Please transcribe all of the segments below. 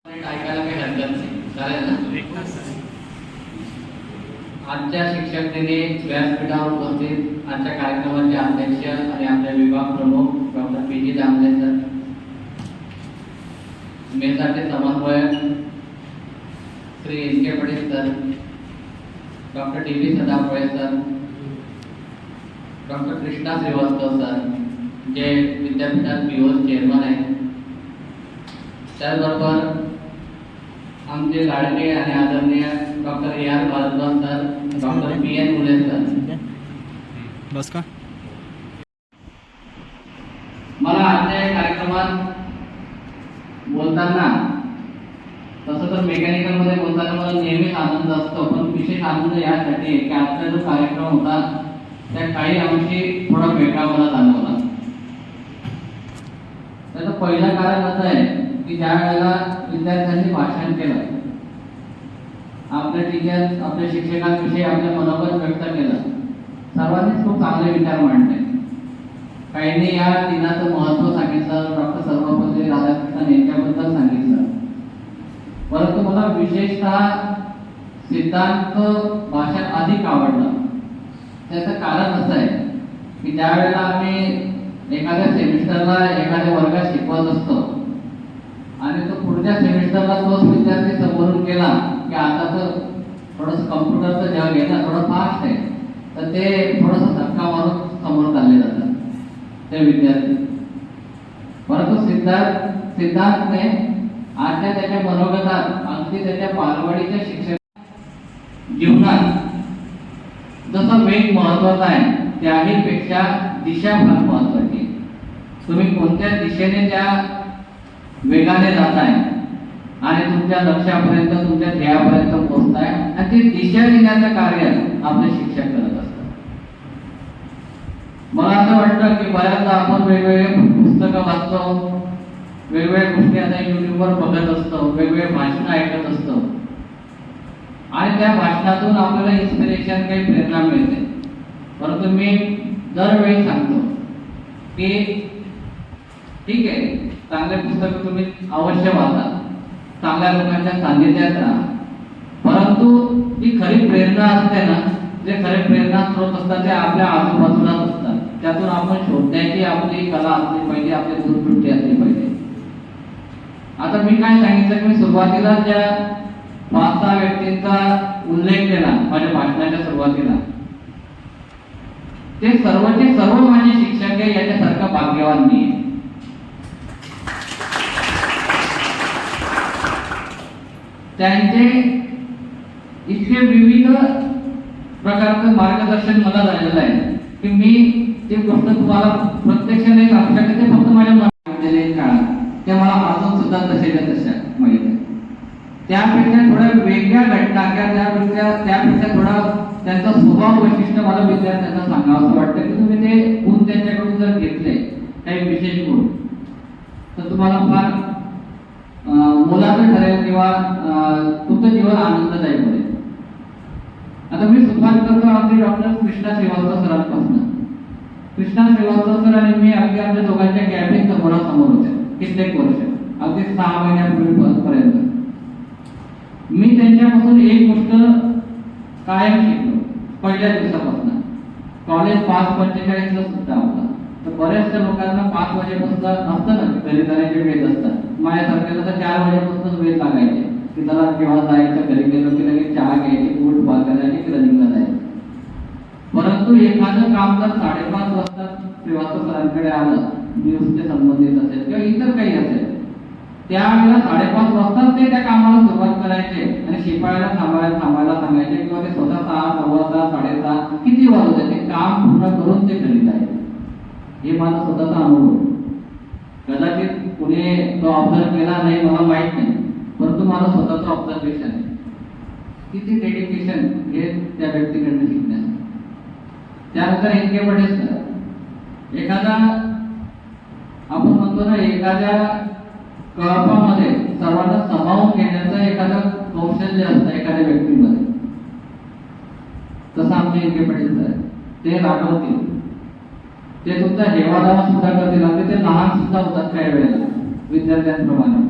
ऐकायला काही हरकत नाही, चालेल ना? आजच्या शिक्षक दिनी व्यासपीठावर उपस्थित आजच्या कार्यक्रमाचे अध्यक्ष आणि आपले विभाग प्रमुख doctor P G Damle sir, मेसाचे समन्वयक Shri S K Patel sir, doctor D B Sadaphale sir, doctor Krishna Shrivastava sir, जे विद्यापीठात पीओ चेअरमन आहेत, त्याचबरोबर आमचे लाडके आणि आदरणीय doctor A R Bhardwaj sir, doctor P N Mule sir. बस का मला आजच्या या कार्यक्रमात बोलताना तसं तर मेकॅनिकल मध्ये बोलताना मला नेहमीच आनंद असतो, पण विशेष आनंद यासाठी आहे की आजचा जो कार्यक्रम होता त्या काही अंशी थोडा वेगळा मला जाणवला. त्याचं पहिलं कारण असं आहे की ज्या वेळेला विद्यार्थ्यांनी भाषण केलं, आपल्या टीचर आपल्या शिक्षकांविषयी आपले मनोगत व्यक्त केलं, सर्वांनीच खूप चांगले विचार मांडले. काहींनी या दिनाचं महत्त्व सांगितलं, डॉक्टर सर्वपल्ली राधाकृष्णन यांच्याबद्दल सांगितलं. परंतु मला विशेषतः सिद्धांत भाषण अधिक आवडलं. त्याचं कारण असं आहे की ज्या वेळेला आम्ही एखाद्या सेमिस्टरला एखाद्या वर्गात शिकवत असतो आणि तो पुढच्या सेमिस्टरला तोच विद्यार्थी समोरून गेला की आता तर थोडंसं कम्प्युटरचं जग आहे ना, थोडं फास्ट आहे, तर ते थोडंसं धक्का मारून समोर चालले जातात ते विद्यार्थी. परंतु सिद्धार्थने आजच्या त्याच्या मनोगतात अगदी त्याच्या बालवाडीच्या शिक्षक जीवनात जसं वेग महत्वाचा आहे त्याही पेक्षा दिशा फार महत्वाची आहे. तुम्ही कोणत्या दिशेने त्या वेगाने जाताय आणि तुमच्या लक्ष्यापर्यंत तुमच्या ध्येयापर्यंत पोहोचताय आणि ते दिशा देण्याचं कार्य आपले शिक्षक करत असतात. मला असं वाटतं की बऱ्याचदा आपण वेगवेगळे पुस्तकं वाचतो, वेगवेगळ्या गोष्टी आता युट्यूबवर बघत असतो, वेगवेगळे भाषण ऐकत असतो आणि त्या भाषणातून आपल्याला इन्स्पिरेशन काही प्रेरणा मिळते. परंतु मी दरवेळी सांगतो की ठीक आहे, चांगले पुस्तक तुम्ही अवश्य वाचा, चांगल्या लोकांच्या सान्निध्यात राहा, परंतु जी खरी प्रेरणा असते ना, जे खरे प्रेरणा स्रोत असतात ते आपल्या आजूबाजूलाच असतात. त्यातून आपण शोधण्याची आपली कला असली पाहिजे, आपली दूरदृष्टी असली पाहिजे. आता मी काय सांगितलं की मी सुरुवातीला ज्या 5-6 व्यक्तींचा उल्लेख केला माझ्या भाषणाच्या सुरुवातीला, ते सर्वचे सर्व माझे शिक्षक आहे, याच्यासारखा भाग्यवान मी आहे. त्यांचे इतके विविध प्रकारचं मार्गदर्शन मला झालेलं आहे की मी ती गोष्ट तुम्हाला प्रत्यक्ष नाही सांगू शकत, ते फक्त माझ्या मनात काळात ते मला अजून सुद्धा तसेच्या तशा माहित आहे. त्यापेक्षा थोड्या वेगळ्या घटना किंवा त्यापेक्षा थोडा त्यांचा स्वभाव वैशिष्ट्य मला विद्यार्थ्यांना सांगावं असं वाटतं की तुम्ही ते गुण त्यांच्याकडून जर घेतले, काही विशेष गुण, तर तुम्हाला फार मुलाचं ठरेल किंवा तुमचं जीवन आनंददायी होईल. आता मी सुरुवात करतो अगदी डॉक्टर कृष्णा श्रीवास्तव सरांपासून. कृष्णा श्रीवास्तव सर आणि मी अगदी आमच्या दोघांच्या कॅबिन समोरासमोर होते कित्येक वर्ष, अगदी 6 महिन्यापूर्वीपर्यंत. मी त्यांच्यापासून एक गोष्ट कायम शिकलो पहिल्या दिवसापासून. कॉलेज 5:45 सुद्धा होता, तर बऱ्याचशा लोकांना 5 वाजेपासून असतं ना घरी जाण्याचे वेळ असतात. माझ्यासारख्याला तर 4 वाजेपासूनच वेळ लागायचे की त्याला केव्हा जायचं, घरी गेलो की लगेच चहा घ्यायची, बूट बांधायची की रनिंगला जायचं. परंतु एखादं काम जर 5:30 वाजता श्रीवास्तव सरांकडे आलं, न्यूजचे संबंधित असेल किंवा इतर काही असेल, त्यावेळेला 5:30 वाजताच ते त्या कामाला सुरुवात करायचे आणि शिपायाला थांबायला सांगायचे किंवा ते स्वतः 6, 6:15, 6:30 किती वाजत ते काम पूर्ण करून ते घरी जायचे. हे माझा स्वतःचा अनुभव. कदाचित कुणी तो ऑब्झर्व केला नाही मला माहित नाही, परंतु माझं स्वतःचं ऑब्झर्वेशन आहे. किती डेडिकेशन हे त्या व्यक्तीकडनं शिकण्याचं. त्यानंतर एन के पटेल सर, एखादा आपण म्हणतो ना एखाद्या कळपामध्ये सर्वांना सामावून घेण्याचं एखादं कौशल्य असतं एखाद्या व्यक्तीमध्ये, तसं आमचे एन के पटेल सर ते रागवतील, ते तुमचा हेवादावा सुद्धा करतील. अगदी ते लहान सुद्धा होतात काही वेळेला विद्यार्थ्यांप्रमाणे.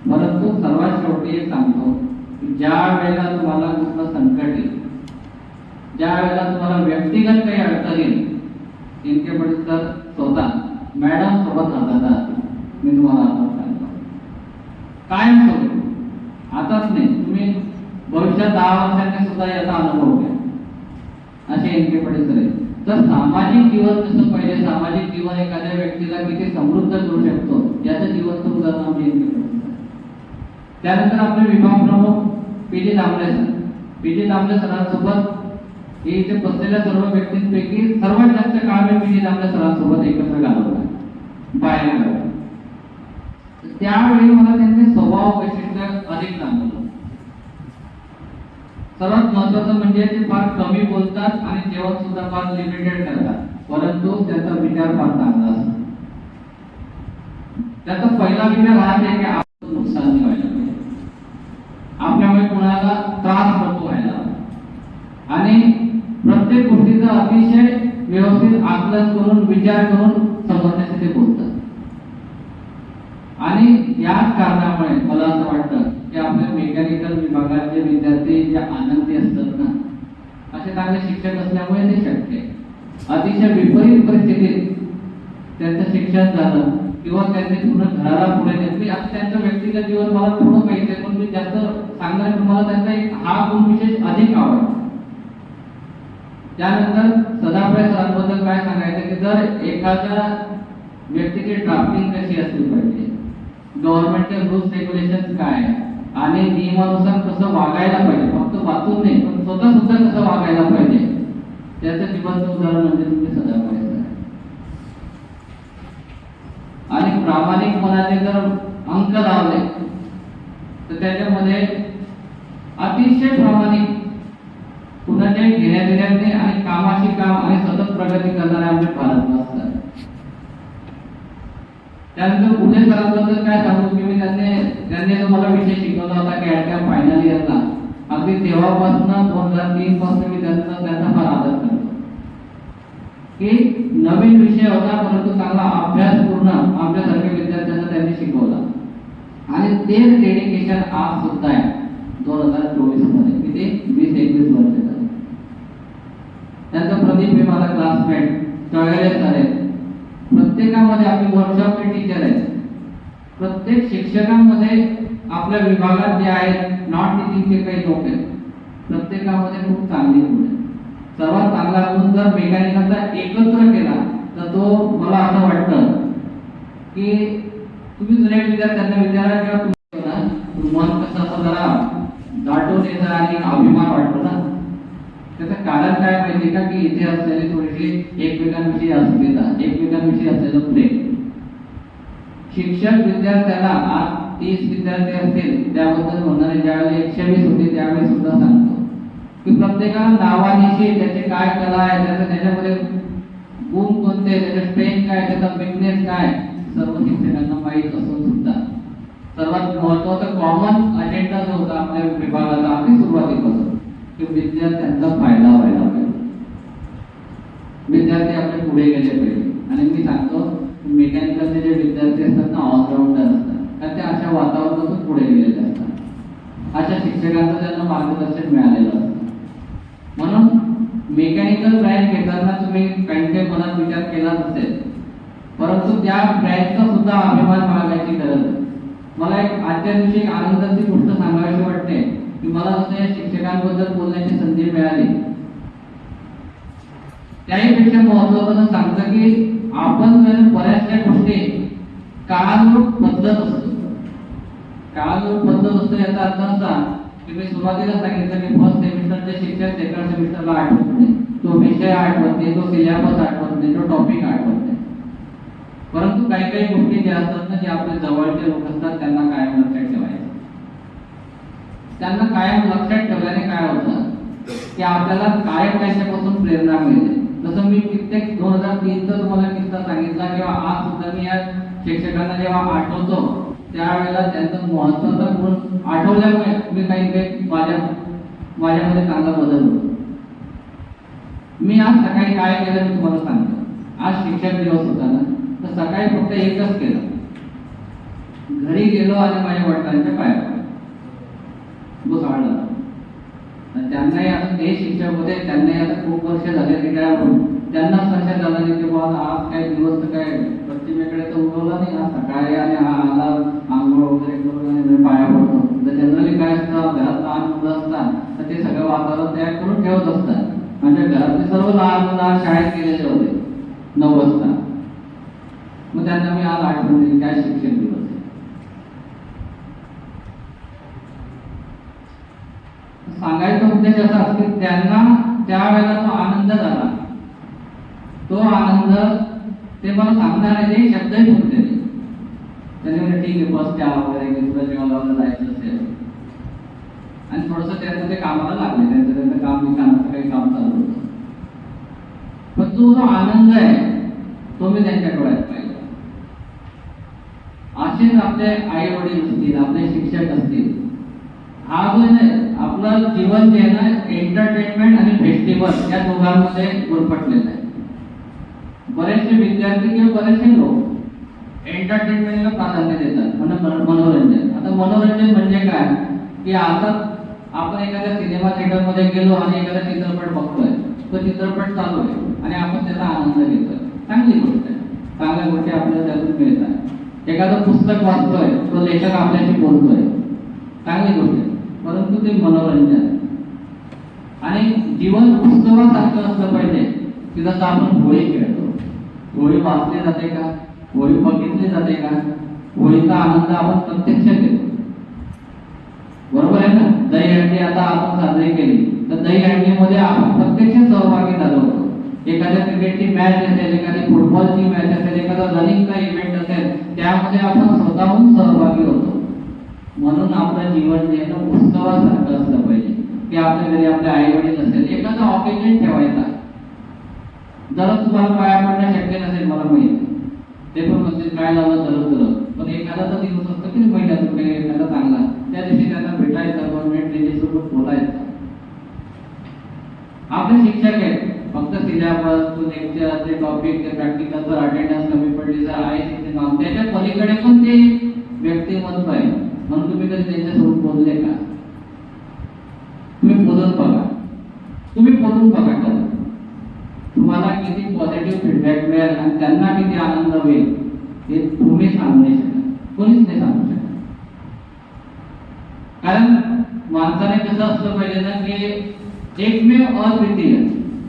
परंतु सर्वात शेवटी एक सांगतो की ज्या वेळेला तुम्हाला कुठलं संकट येईल, ज्या वेळेला तुम्हाला व्यक्तिगत काही अडचण येईल, इनके पडील तर स्वतः मॅडम सोबत राहतात. मी तुम्हाला आता सांगतो कायम सोबत, आताच नाही, तुम्ही भविष्यात 10 वर्षांनी सुद्धा याचा अनुभव घ्या. असे इनके पडील सर. तर सामाजिक जीवन कसं पाहिजे, सामाजिक जीवन एखाद्या व्यक्तीला किती समृद्ध करू शकतो याचं जीवन उदाहरण आमचे इनके पडील सर. त्यानंतर आपले विभाग प्रमुख P G. Damle sir. P G. Damle सरांसोबत हे इथे बसलेल्या सर्व व्यक्तींपैकी सर्वात जास्त काळ मी पी.जी. दामले सरांसोबत एकत्र घालवला बाहेर. त्यावेळी मला त्यांचे स्वभाव वैशिष्ट्य अधिक जाणवलं. सर्वात महत्वाचं म्हणजे ते फार कमी बोलतात आणि जेवण सुद्धा फार लिमिटेड करतात, परंतु त्यांचा विचार फार चांगला असतो. त्याचा पहिला विचार हा आहे की आपलं नुकसान नाही व्हायला पाहिजे, आपल्यामुळे कोणाला त्रास नको व्हायला, आणि प्रत्येक गोष्टीचा अतिशय व्यवस्थित आकलन करून विचार करून समजण्यासाठी ते बोलतात. आणि याच कारणामुळे मला असं वाटतं की आपल्या मेकॅनिकल विभागाचे विद्यार्थी जे आनंदी असतात ना, असे चांगले शिक्षक असल्यामुळे ते शक्य आहे. अतिशय विपरीत परिस्थितीत त्यांचं शिक्षण झालं किंवा त्यांनी पूर्ण घराला पुढे नेले. आता त्यांचं व्यक्तिगत जीवन मला थोडं माहिती आहे, पण मी जास्त सांगणार तुम्हाला त्यांचा एक हा गुण विशेष अधिक आवडतो. त्यानंतर सदाफळे सरांबद्दल काय सांगायचं की जर एखाद्या व्यक्तीची ड्राफ्टिंग कशी असली पाहिजे, गव्हर्नमेंटचे रूल्स रेग्युलेशन काय आणि नियमानुसार कसं वागायला पाहिजे, फक्त वाचून नाही पण स्वतः सुद्धा कसं वागायला पाहिजे, त्याचं जिवंत उदाहरण म्हणजे तुम्ही सदाफळे सर. आणि प्रामाणिकपणाचे जर अंक लावले तर त्याच्यामध्ये अतिशय प्रामाणिक, कुणाचे घेण्या देण्याचे आणि कामाशी काम आणि सतत प्रगती करणारे आमचे भारत असतात. त्यानंतर पुढे सरांबद्दल काय सांगू की मी त्यांनी जो मला विषय शिकवला होता कॅडकॅम फायनल इयरला, अगदी तेव्हापासून 2003 पासून मी त्यांचा फार आदर करतो. की नवीन विषय होता परंतु चांगला अभ्यासपूर्ण आमच्यासारख्या विद्यार्थ्यांना त्यांनी शिकवला, आणि तेच डेडिकेशन आज सुद्धा आहे 2024 मध्ये. किती 20-21 वर्ष झाले. त्यांचा प्रदीप हे माझा क्लासमेट, तळेले सर आहेत. प्रत्येकामध्ये आपली वर्कशॉपचे टीचर आहेत. प्रत्येक शिक्षकांमध्ये आपल्या विभागात जे आहेत नॉन टीचिंगचे काही लोक आहेत, प्रत्येकामध्ये खूप चांगली गुण आहेत. सर्वात चांगला गुण जर मेकॅनिकलचा एकत्र केला तर तो मला असं वाटतं की तुम्ही जुन्या विद्यार्थ्यांना विचारा किंवा मन कसं असं जरा दाटून येतं आणि अभिमान वाटतो ना, त्याचं कारण काय माहिती का की इथे असलेली थोडीशी एकमेकांविषयी अस्मिता, एकमेकांविषयी असलेलं प्रेम. शिक्षक विद्यार्थ्याला आज 30 विद्यार्थी असतील त्याबद्दल म्हणणारे ज्यावेळेला 120 होते त्यावेळेस सुद्धा सांगतो की प्रत्येकाला नावानिशी त्याची काय कला आहे, त्याच्यामध्ये गुण कोणते, त्याचे स्ट्रेंथ काय, त्याचा विकनेस काय, सर्व शिक्षकांना माहीत असून सुद्धा सर्वात महत्वाचा कॉमन अजेंडा जो होता आपल्या विभागाचा अगदी सुरुवातीपासून की विद्यार्थ्यांचा फायदा व्हायला पाहिजे, विद्यार्थी आपले पुढे गेले पाहिजे. आणि मी सांगतो मेकॅनिकलचे जे विद्यार्थी असतात ना ऑलराऊंडर असतात, कारण ते अशा वातावरणातून पुढे गेलेले असतात, अशा शिक्षकांचं त्यांना मार्गदर्शन मिळालेलं असतं. म्हणून मेकॅनिकल ब्रँच घेताना तुम्ही काही मनात विचार केला नसेल, परंतु त्या ब्रँचचा सुद्धा अभिमान बाळगायची गरज आहे. मला एक आजच्या दिवशी एक आनंदाची गोष्ट सांगायची वाटते की मला जसं शिक्षकांबद्दल बोलण्याची संधी मिळाली, त्याहीपेक्षा महत्त्वाचं सांगतं की आपण बऱ्याचशा गोष्टी काळानुरूप बदलत असतो. काळानुरूप बदलत असतो याचा अर्थ असा की मी सुरुवातीला सांगितलं की फर्स्ट सेमिस्टरचे शिक्षक सेकंड सेमिस्टरला आठवत नाही, तो विषय आठवत नाही, तो सिलेबस आठवत नाही, तो टॉपिक आठवत नाही. परंतु काही काही गोष्टी ज्या असतात ना, जे आपल्या जवळचे लोक असतात त्यांना कायम लक्षात ठेवायचं. त्यांना कायम लक्षात ठेवल्याने काय होतं की आपल्याला कायम त्यांच्यापासून प्रेरणा मिळते. जसं मी कित्येक 2003चा तुम्हाला किस्सा सांगितला किंवा आज सुद्धा मी या शिक्षकांना जेव्हा आठवतो त्यावेळेला त्यांचं महत्त्वाचा गुण आठवल्यामुळे मी काही माझ्यामध्ये चांगला बदल होतो. मी आज सकाळी काय केलं मी तुम्हाला सांगतो. आज शिक्षक दिवस होता ना, तर सकाळी फक्त एकच केलं, घरी गेलो आणि माझ्या वडिलांच्या पाया पडलो. बुसाळला. आणि त्यांनाही आता ते शिक्षक होते, त्यांनाही आता खूप वर्ष झाले रिटायर होऊन. त्यांना लक्षात झालं नाही की बाबा आज काय दिवस तर काय पश्चिमेकडे तर उगवला नाही, आज सकाळी आणि हा आला आंघोळ वगैरे करून आणि मी पाया पडतो. तर जनरली काय असतं, घरात लहान मुलं असतात तर ते सगळं वातावरण तयार करून ठेवत असतात. म्हणजे घरातले सर्व लहान मुलं आज शाळेत गेलेले होते 9 वाजता. मग त्यांना मी आज आठवण दिली काय शिक्षक दिवस आहे. सांगायचा उद्देश असा की त्यांना ज्या वेळेला तो आनंद झाला, तो आनंद ते मला सांगणार आहे शब्दही बोलते नाही. त्याने म्हणजे ठीक आहे बस त्या वगैरे दुसऱ्या जेवणाला जायचं असेल आणि थोडंसं त्यांचं ते कामाला लागले, त्यांचं काम विकानाचं काही काम चालू होतं. पण तो जो आनंद आहे तो मी त्यांच्या डोळ्यात पाहिला. असेच आपले आई वडील असतील, आपले शिक्षक असतील. हा जो आहे आपलं जीवन जे आहे ना एंटरटेनमेंट आणि फेस्टिवल या दोघांमध्ये गुरफटलेलं आहे. बरेचसे विद्यार्थी किंवा बरेचसे लोक एंटरटेनमेंटला प्राधान्य देतात, म्हणजे मनोरंजन. आता मनोरंजन म्हणजे काय की आता आपण एखाद्या सिनेमा थिएटरमध्ये गेलो आणि एखादा चित्रपट बघतोय, तो चित्रपट चालू आहे आणि आपण त्याचा आनंद घेतोय, चांगली गोष्ट आहे. चांगल्या गोष्टी आपल्याला त्यातून मिळतात. एखादं पुस्तक वाचतोय, तो लेखक आपल्याशी बोलतोय, चांगली गोष्ट आहे. परंतु ते मनोरंजन आणि जीवन उत्सवासारखं असलं पाहिजे की जसं आपण होळी खेळतो. होळी वाचली जाते का, होळी बघितली जाते का, होळीचा आनंद आपण प्रत्यक्ष घेतो, बरोबर आहे ना. दहीहंडी आता आपण साजरी केली तर दहीहंडीमध्ये आपण प्रत्यक्ष सहभागी झालो होतो. एखाद्या क्रिकेटची मॅच असेल, एखादी फुटबॉलची मॅच असेल, एखादा रनिंगचा इव्हेंट असेल, त्यामध्ये आपण स्वतःहून सहभागी होतो. म्हणून आपलं जीवन जे आहे उत्सवासारखं असलं पाहिजे की आपल्या घरी आपले आई वडील असेल, एखादा ऑकेजन ठेवायचा. जरा तुम्हाला पाया पडणं शक्य नसेल मला माहिती, ते पण म्हणजे काय झालं दररोज, पण एखादा तर दिवस असतो की महिन्यातून काही एखादा चांगला, त्या दिवशी त्यांना भेटायचं, 2 मिनिट त्यांच्यासोबत बोलायचं. आपले शिक्षक आहेत, फक्त सिलेबस, लेक्चर, ते टॉपिक, ते प्रॅक्टिकल, जर अटेंडन्स कमी पडली तर आहे तिथे काम, त्याच्या पलीकडे पण ते व्यक्तिमत्व आहे. म्हणून तुम्ही कधी त्यांच्यासोबत बोलले का? तुम्ही बोलून बघा, तुम्ही बोलून बघा का तुम्हाला किती पॉझिटिव्ह फीडबॅक मिळेल आणि त्यांना किती आनंद होईल हे तुम्ही सांगू नाही शकत, कोणीच नाही सांगू शकत. कारण माणसाने कसं असलं पाहिजे ना की एकमेव अद्वितीय.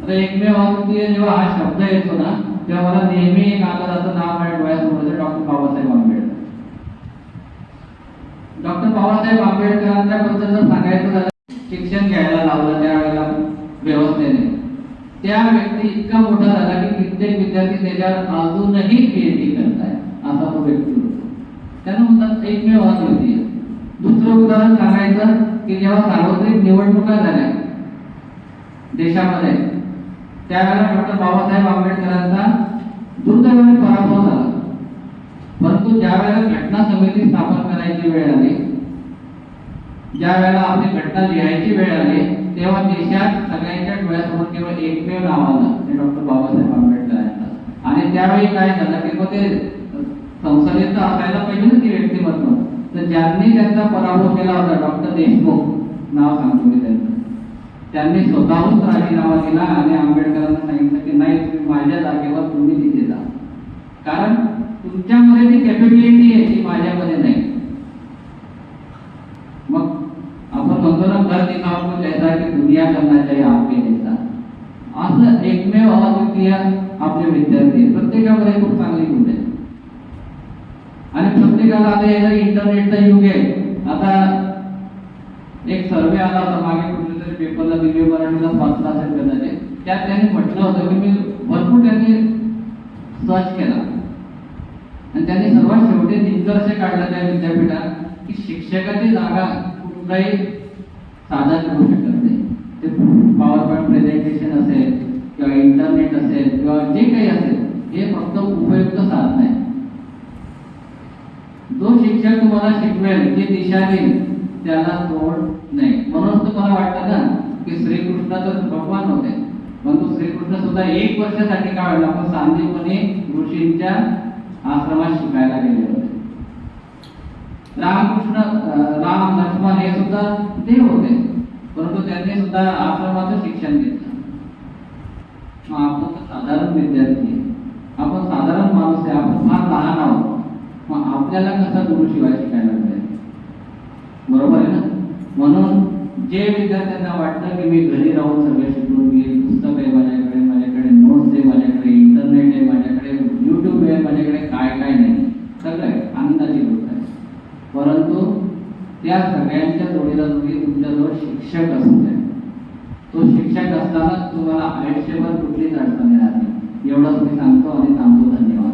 आता एकमेव अद्वितीय जेव्हा हा शब्द येतो ना तेव्हा मला नेहमी एक आदराचं नाव माझ्या डोळ्यासमोर येतं, डॉक्टर बाबासाहेब आंबेडकर. डॉक्टर बाबासाहेब आंबेडकरांच्या बद्दल जर सांगायचं झालं, शिक्षण घ्यायला लावलं त्यावेळेला व्यवस्थेने, त्या व्यक्ती इतका मोठा झाला की कित्येक विद्यार्थी त्याच्यावर अजूनही पीएचडी करताय, असा तो व्यक्ती होता. त्यांना म्हणतात एकमेव अद्वितीय. दुसरं उदाहरण सांगायचं की जेव्हा सार्वत्रिक निवडणुका झाल्या देशामध्ये, त्यावेळेला डॉक्टर बाबासाहेब आंबेडकरांचा दुर्दैवाने पराभव झाला. परंतु ज्या वेळेला घटना समिती स्थापन करायची वेळ आली, ज्या वेळेला आपली घटना लिहायची वेळ आली, तेव्हा देशात सगळ्यांच्या डोळ्यासमोर केवळ एकमेव नाव आलं, ते डॉक्टर बाबासाहेब आंबेडकर यांचं. आणि त्यावेळी काय झालं की मग ते संसदेचं असायला पाहिजे ना ती व्यक्तिमत्व, तर ज्यांनी त्यांचा पराभव केला होता डॉक्टर देशमुख, नाव सांगतो मी त्यांचं, त्यांनी स्वतःहून राजीनामा दिला आणि आंबेडकरांना सांगितलं की नाही, तुम्ही माझ्या जागेवर तुम्ही तिथे जा, कारण तुमच्यामध्ये ती कॅपेबिलिटी आहे ती माझ्यामध्ये नाही. मग आपण म्हणतो ना घर दिखाओ को जैसा की दुनिया करना चाहिए आपके जैसा, असं एकमेव अद्वितीय आपले विद्यार्थी, प्रत्येकामध्ये खूप चांगली गुण आहे. आणि प्रत्येकाला आता हे इंटरनेटचा युग आहे. आता एक सर्वे आला होता मागे कुठल्या तरी पेपरला, दिव्य मराठीला वाचला असेल कदाचित, त्यात त्यांनी म्हटलं होतं की मी भरपूर त्यांनी सर्च केला आणि त्यांनी सर्वात शेवटी निष्कर्ष काढला त्या विद्यापीठात की शिक्षकाची जागा कुठलाही साधन करू शकत नाही. ते पॉवर पॉईंट प्रेझेंटेशन असेल किंवा इंटरनेट असेल किंवा जे काही असेल, हे फक्त उपयुक्त साधन आहे. जो शिक्षक तुम्हाला शिकवेल, जी दिशा देईल, त्याला तोड नाही. म्हणून तुम्हाला वाटतं ना की श्रीकृष्ण तर भगवान होते, परंतु श्रीकृष्ण सुद्धा 1 वर्षासाठी काय होईल, आपण सांदीपनी ऋषींच्या आश्रमात शिकायला गेले होते. राम लक्ष्मण हे सुद्धा देव होते, परंतु त्यांनी सुद्धा आश्रमाचं शिक्षण घेतलं. मग आपण तर साधारण विद्यार्थी आहे, आपण साधारण माणूस आहे, आपण फार लहान आहोत, मग आपल्याला कसं गुरुशिवाय शिकायला मिळेल? बरोबर आहे ना? म्हणून जे विद्यार्थ्यांना वाटतं की मी घरी राहून सगळं शिकून घेईल, पुस्तक आहे माझ्याकडे नोट्स आहे, माझ्याकडे इंटरनेट आहे, माझ्याकडे युट्यूब आहे, माझ्याकडे काय काय नाही, सगळं आहे, आनंदाची गोष्ट आहे. परंतु त्या सगळ्यांच्या जोडीला जोडी तुमच्याजवळ शिक्षक असतो. तो शिक्षक असताना तुम्हाला आयुष्यभर कुठलीच अडचण येणार नाही. एवढंच मी सांगतो आणि थांबतो. धन्यवाद.